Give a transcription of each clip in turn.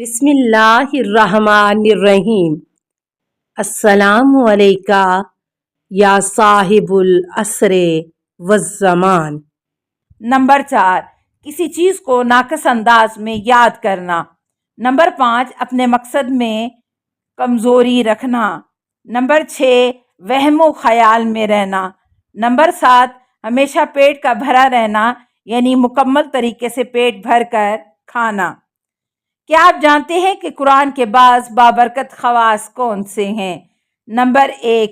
بسم اللہ الرحمن الرحیم۔ السلام علیکہ یا صاحب العصر والزمان۔ نمبر 4، کسی چیز کو ناقص انداز میں یاد کرنا۔ نمبر 5، اپنے مقصد میں کمزوری رکھنا۔ نمبر 6، وہم و خیال میں رہنا۔ نمبر 7، ہمیشہ پیٹ کا بھرا رہنا، یعنی مکمل طریقے سے پیٹ بھر کر کھانا۔ کیا آپ جانتے ہیں کہ قرآن کے بعض بابرکت خواص کون سے ہیں؟ نمبر 1،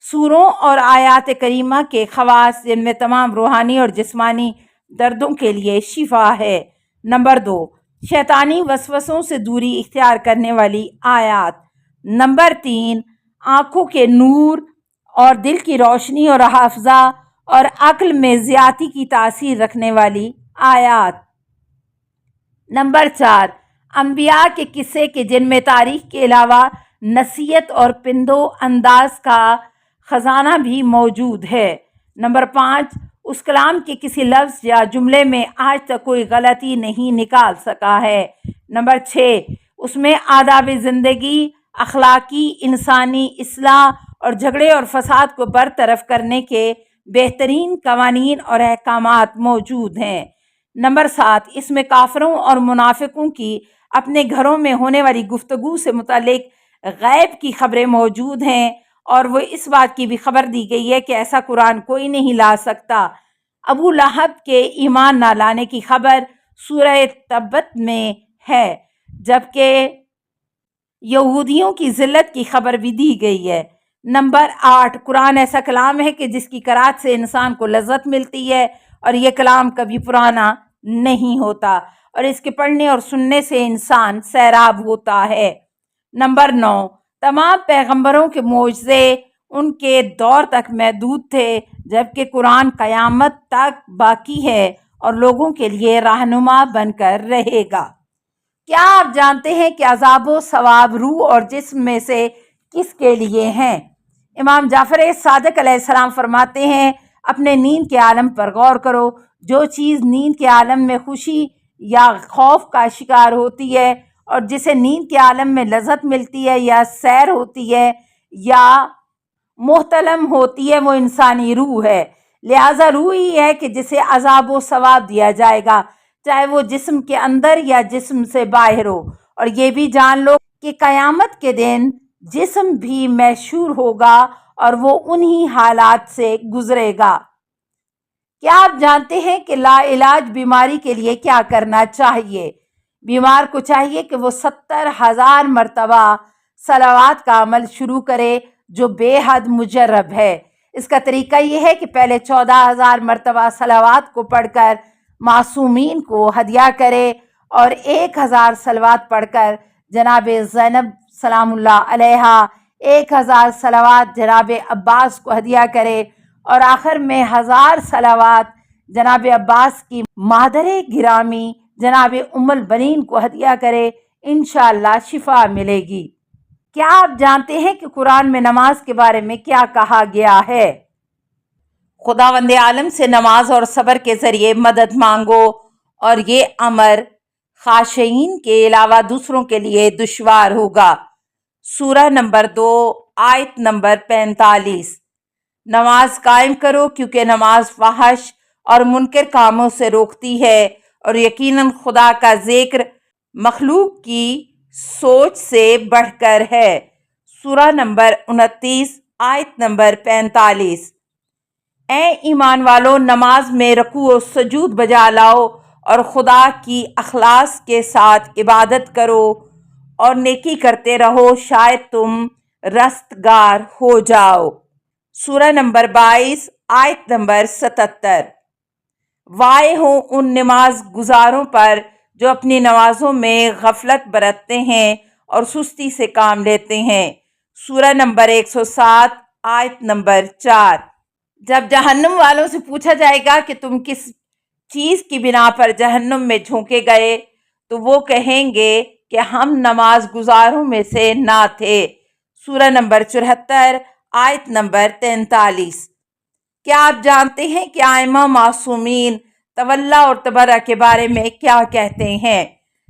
سوروں اور آیات کریمہ کے خواص جن میں تمام روحانی اور جسمانی دردوں کے لیے شفا ہے۔ نمبر 2، شیطانی وسوسوں سے دوری اختیار کرنے والی آیات۔ نمبر 3، آنکھوں کے نور اور دل کی روشنی اور حافظہ اور عقل میں زیادتی کی تاثیر رکھنے والی آیات۔ نمبر 4، انبیاء کے قصے کے جن میں تاریخ کے علاوہ نصیحت اور پندو انداز کا خزانہ بھی موجود ہے۔ نمبر 5، اس کلام کے کسی لفظ یا جملے میں آج تک کوئی غلطی نہیں نکال سکا ہے۔ نمبر 6، اس میں آداب زندگی، اخلاقی، انسانی اصلاح اور جھگڑے اور فساد کو برطرف کرنے کے بہترین قوانین اور احکامات موجود ہیں۔ نمبر 7، اس میں کافروں اور منافقوں کی اپنے گھروں میں ہونے والی گفتگو سے متعلق غیب کی خبریں موجود ہیں، اور وہ اس بات کی بھی خبر دی گئی ہے کہ ایسا قرآن کوئی نہیں لا سکتا۔ ابو لہب کے ایمان نہ لانے کی خبر سورہ تبت میں ہے، جبکہ یہودیوں کی ذلت کی خبر بھی دی گئی ہے۔ نمبر 8، قرآن ایسا کلام ہے کہ جس کی قرأت سے انسان کو لذت ملتی ہے، اور یہ کلام کبھی پرانا نہیں ہوتا، اور اس کے پڑھنے اور سننے سے انسان سیراب ہوتا ہے۔ نمبر 9، تمام پیغمبروں کے معجزے ان کے دور تک محدود تھے، جبکہ قرآن قیامت تک باقی ہے اور لوگوں کے لیے رہنما بن کر رہے گا۔ کیا آپ جانتے ہیں کہ عذاب و ثواب روح اور جسم میں سے کس کے لیے ہیں؟ امام جعفر صادق علیہ السلام فرماتے ہیں، اپنے نیند کے عالم پر غور کرو۔ جو چیز نیند کے عالم میں خوشی یا خوف کا شکار ہوتی ہے، اور جسے نیند کے عالم میں لذت ملتی ہے یا سیر ہوتی ہے یا محتلم ہوتی ہے، وہ انسانی روح ہے۔ لہٰذا روح ہی ہے کہ جسے عذاب و ثواب دیا جائے گا، چاہے وہ جسم کے اندر یا جسم سے باہر ہو۔ اور یہ بھی جان لو کہ قیامت کے دن جسم بھی محشور ہوگا اور وہ انہی حالات سے گزرے گا۔ کیا آپ جانتے ہیں کہ لا علاج بیماری کے لیے کیا کرنا چاہیے؟ بیمار کو چاہیے کہ وہ 70,000 مرتبہ صلوات کا عمل شروع کرے، جو بے حد مجرب ہے۔ اس کا طریقہ یہ ہے کہ پہلے 14,000 مرتبہ صلوات کو پڑھ کر معصومین کو ہدیہ کرے، اور 1,000 صلوات پڑھ کر جناب زینب سلام اللہ علیہا، 1,000 صلوات جناب عباس کو ہدیہ کرے، اور آخر میں 1,000 صلوات جناب عباس کی مادر گرامی جناب ام البنین کو ہدیہ کرے، انشاءاللہ شفا ملے گی۔ کیا آپ جانتے ہیں کہ قرآن میں نماز کے بارے میں کیا کہا گیا ہے؟ خداوند عالم سے نماز اور صبر کے ذریعے مدد مانگو، اور یہ امر خاشعین کے علاوہ دوسروں کے لیے دشوار ہوگا۔ سورہ نمبر 2، آیت نمبر 45۔ نماز قائم کرو، کیونکہ نماز فحش اور منکر کاموں سے روکتی ہے، اور یقیناً خدا کا ذکر مخلوق کی سوچ سے بڑھ کر ہے۔ سورہ نمبر 29، آیت نمبر 45۔ اے ایمان والو، نماز میں رکوع و سجود بجا لاؤ، اور خدا کی اخلاص کے ساتھ عبادت کرو، اور نیکی کرتے رہو، شاید تم رستگار ہو جاؤ۔ سورہ نمبر 22، آیت نمبر 77۔ وائے ہوں ان نماز گزاروں پر جو اپنی نمازوں میں غفلت برتتے ہیں اور سستی سے کام لیتے ہیں۔ سورہ نمبر 107، آیت نمبر 4۔ جب جہنم والوں سے پوچھا جائے گا کہ تم کس چیز کی بنا پر جہنم میں جھونکے گئے، تو وہ کہیں گے کہ ہم نماز گزاروں میں سے نہ تھے۔ سورہ نمبر 74، آیت نمبر 43۔ کیا آپ جانتے ہیں کہ ائمہ معصومین تولا اور تبرہ کے بارے میں کیا کہتے ہیں؟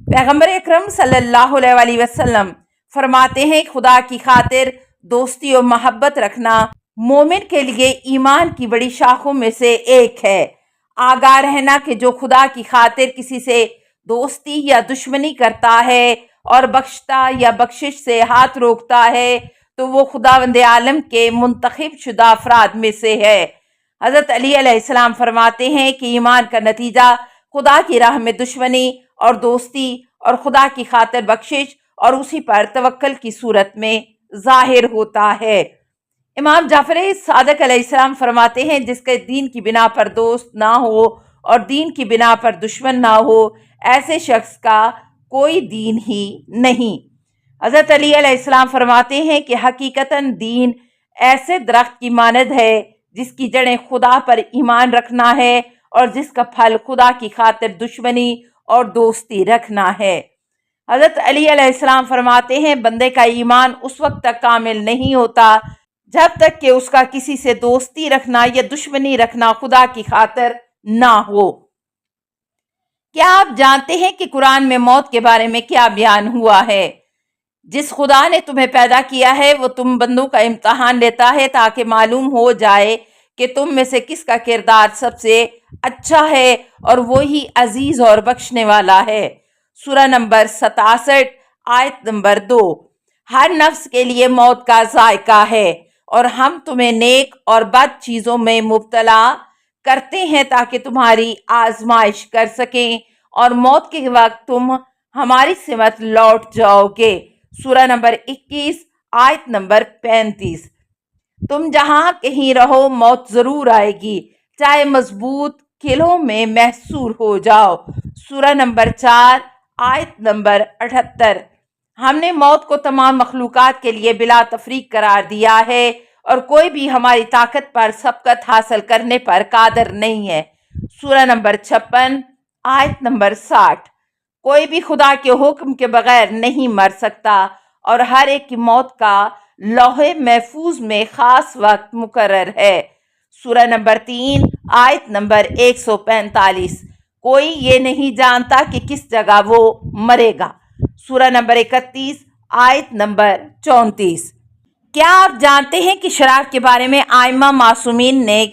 پیغمبر اکرم صلی اللہ علیہ وسلم فرماتے ہیں خدا کی خاطر دوستی و محبت رکھنا مومن کے لیے ایمان کی بڑی شاخوں میں سے ایک ہے۔ آگاہ رہنا کہ جو خدا کی خاطر کسی سے دوستی یا دشمنی کرتا ہے اور بخشتا یا بخشش سے ہاتھ روکتا ہے تو وہ خداوند عالم کے منتخب شدہ افراد میں سے ہے۔ حضرت علی علیہ السلام فرماتے ہیں کہ ایمان کا نتیجہ خدا کی راہ میں دشمنی اور دوستی اور خدا کی خاطر بخشش اور اسی پر توکل کی صورت میں ظاہر ہوتا ہے۔ امام جعفر صادق علیہ السلام فرماتے ہیں جس کے دین کی بنا پر دوست نہ ہو اور دین کی بنا پر دشمن نہ ہو، ایسے شخص کا کوئی دین ہی نہیں۔ حضرت علی علیہ السلام فرماتے ہیں کہ حقیقتاً دین ایسے درخت کی مانند ہے جس کی جڑیں خدا پر ایمان رکھنا ہے اور جس کا پھل خدا کی خاطر دشمنی اور دوستی رکھنا ہے۔ حضرت علی علیہ السلام فرماتے ہیں بندے کا ایمان اس وقت تک کامل نہیں ہوتا جب تک کہ اس کا کسی سے دوستی رکھنا یا دشمنی رکھنا خدا کی خاطر نہ ہو۔ کیا آپ جانتے ہیں کہ قرآن میں موت کے بارے میں کیا بیان ہوا ہے؟ جس خدا نے تمہیں پیدا کیا ہے وہ تم بندوں کا امتحان لیتا ہے تاکہ معلوم ہو جائے کہ تم میں سے کس کا کردار سب سے اچھا ہے اور وہی عزیز اور بخشنے والا ہے۔ سورہ نمبر 67 آیت نمبر 2۔ ہر نفس کے لیے موت کا ذائقہ ہے اور ہم تمہیں نیک اور بد چیزوں میں مبتلا کرتے ہیں تاکہ تمہاری آزمائش کر سکیں اور موت کے وقت تم ہماری سمت لوٹ جاؤ گے۔ سورہ نمبر 21 آیت نمبر 35۔ تم جہاں کہیں رہو موت ضرور آئے گی، چاہے مضبوط قلعوں میں محصور ہو جاؤ۔ سورہ نمبر 4 آیت نمبر 78۔ ہم نے موت کو تمام مخلوقات کے لیے بلا تفریق قرار دیا ہے اور کوئی بھی ہماری طاقت پر سبقت حاصل کرنے پر قادر نہیں ہے۔ سورہ نمبر 56 آیت نمبر 60۔ کوئی بھی خدا کے حکم کے بغیر نہیں مر سکتا اور ہر ایک کی موت کا لوح محفوظ میں خاص وقت مقرر ہے۔ سورہ نمبر 3 آیت نمبر 145۔ کوئی یہ نہیں جانتا کہ کس جگہ وہ مرے گا۔ سورہ نمبر 31 آیت نمبر 34۔ کیا آپ جانتے ہیں کہ شراب کے بارے میں ائمہ معصومین نے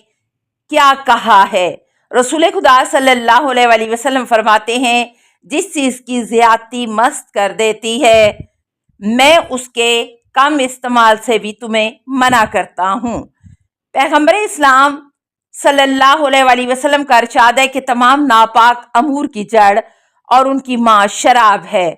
کیا کہا ہے؟ رسول خدا صلی اللہ علیہ وسلم فرماتے ہیں جس چیز کی زیادتی مست کر دیتی ہے میں اس کے کم استعمال سے بھی تمہیں منع کرتا ہوں۔ پیغمبر اسلام صلی اللہ علیہ وسلم کا ارشاد ہے کہ تمام ناپاک امور کی جڑ اور ان کی ماں شراب ہے،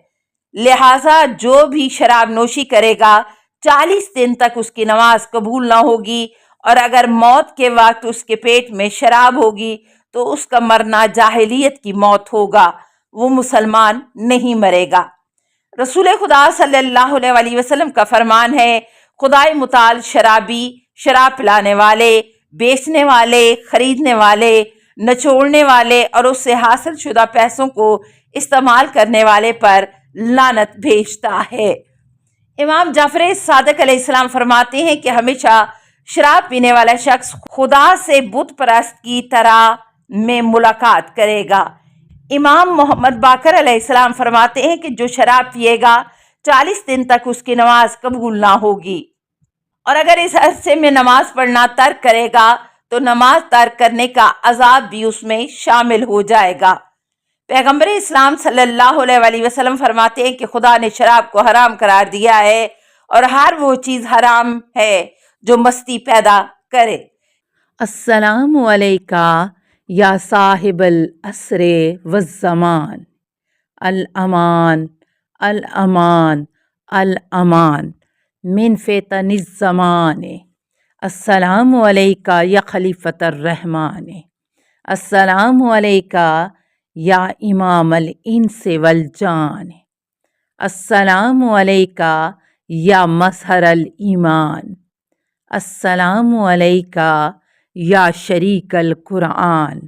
لہٰذا جو بھی شراب نوشی کرے گا 40 دن تک اس کی نماز قبول نہ ہوگی، اور اگر موت کے وقت اس کے پیٹ میں شراب ہوگی تو اس کا مرنا جاہلیت کی موت ہوگا، وہ مسلمان نہیں مرے گا۔ رسول خدا صلی اللہ علیہ وسلم کا فرمان ہے خدائے متعال شرابی، شراب پلانے والے، بیچنے والے، خریدنے والے، نچوڑنے والے اور اس سے حاصل شدہ پیسوں کو استعمال کرنے والے پر لعنت بھیجتا ہے۔ امام جعفر صادق علیہ السلام فرماتے ہیں کہ ہمیشہ شراب پینے والا شخص خدا سے بت پرست کی طرح میں ملاقات کرے گا۔ امام محمد باقر علیہ السلام فرماتے ہیں کہ جو شراب پیے گا 40 دن تک اس کی نماز قبول نہ ہوگی، اور اگر اس عرصے میں نماز پڑھنا ترک کرے گا تو نماز ترک کرنے کا عذاب بھی اس میں شامل ہو جائے گا۔ پیغمبر اسلام صلی اللہ علیہ وسلم فرماتے ہیں کہ خدا نے شراب کو حرام قرار دیا ہے اور ہر وہ چیز حرام ہے جو مستی پیدا کرے۔ السلام علیکہ یا صاحب العصر والزمان، الامان الامان الامان من فتن الزمان۔ السلام علیکہ یا خلیفۃ الرحمن، السلام علیکہ یا امام الانس والجان، السلام علیکہ یا مظہر الایمان، السلام علیکہ یا شریک القرآن،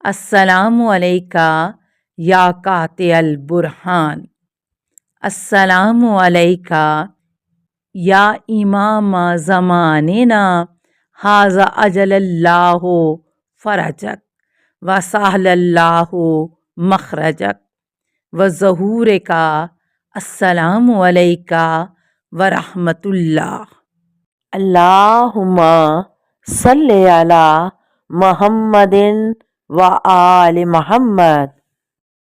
السلام علیکہ یا قاطع البرہان، السلام علیکہ یا امام زماننا ھذا اجل اللہ فرجک وسہل اللہ مخرجک و ظہور کا السلام علیکہ ورحمۃ اللہ۔ اللہم صلی علی محمد و آل محمد۔